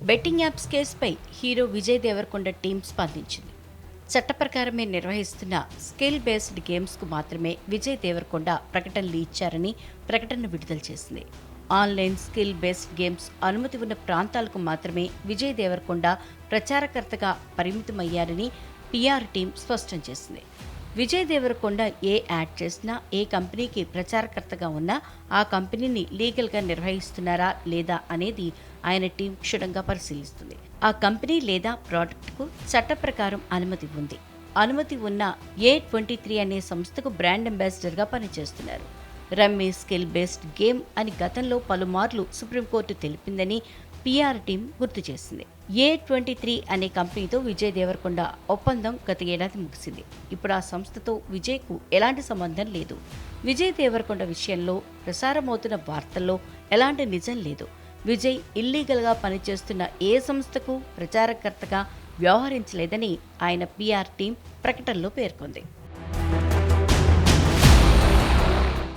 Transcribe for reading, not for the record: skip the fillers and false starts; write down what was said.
Betting apps కేసుపై hero Vijay Devarakonda team స్పందించింది. చట్ట ప్రకారమే నిర్వహిస్తున్న స్కిల్ బేస్డ్ గేమ్స్కు మాత్రమే విజయ్ దేవరకొండ ప్రకటనలు ఇచ్చారని ప్రకటన విడుదల చేసింది. ఆన్లైన్ స్కిల్ బేస్డ్ గేమ్స్ అనుమతి ఉన్న ప్రాంతాలకు మాత్రమే విజయ్ దేవరకొండ ప్రచారకర్తగా పరిమితమయ్యారని పీఆర్ టీం స్పష్టం చేసింది. విజయ్ దేవరకొండ ఏ యాడ్ చేసినా, ఏ కంపెనీకి ప్రచారకర్తగా ఉన్నా ఆ కంపెనీని లీగల్గా నిర్వహిస్తున్నారా లేదా అనేది ఆయన టీం క్షుణ్ణంగా పరిశీలిస్తుంది. ఆ కంపెనీ లేదా ప్రోడక్ట్కు చట్ట ప్రకారం అనుమతి ఉంది. అనుమతి ఉన్న A23 అనే సంస్థకు బ్రాండ్ అంబాసిడర్గా పనిచేస్తున్నారు. రమ్మీ స్కిల్ బేస్డ్ గేమ్ అని గతంలో పలుమార్లు సుప్రీంకోర్టు తెలిపిందని పీఆర్ టీం గుర్తు చేసింది. A23 అనే కంపెనీతో విజయ్ దేవరకొండ ఒప్పందం గత ఏడాది ముగిసింది. ఇప్పుడు ఆ సంస్థతో విజయ్కు ఎలాంటి సంబంధం లేదు. విజయ్ దేవరకొండ విషయంలో ప్రసారమవుతున్న వార్తల్లో ఎలాంటి నిజం లేదు. విజయ్ ఇల్లీగల్గా పనిచేస్తున్న ఏ సంస్థకు ప్రచారకర్తగా వ్యవహరించలేదని ఆయన పీఆర్ టీం ప్రకటనలో పేర్కొంది.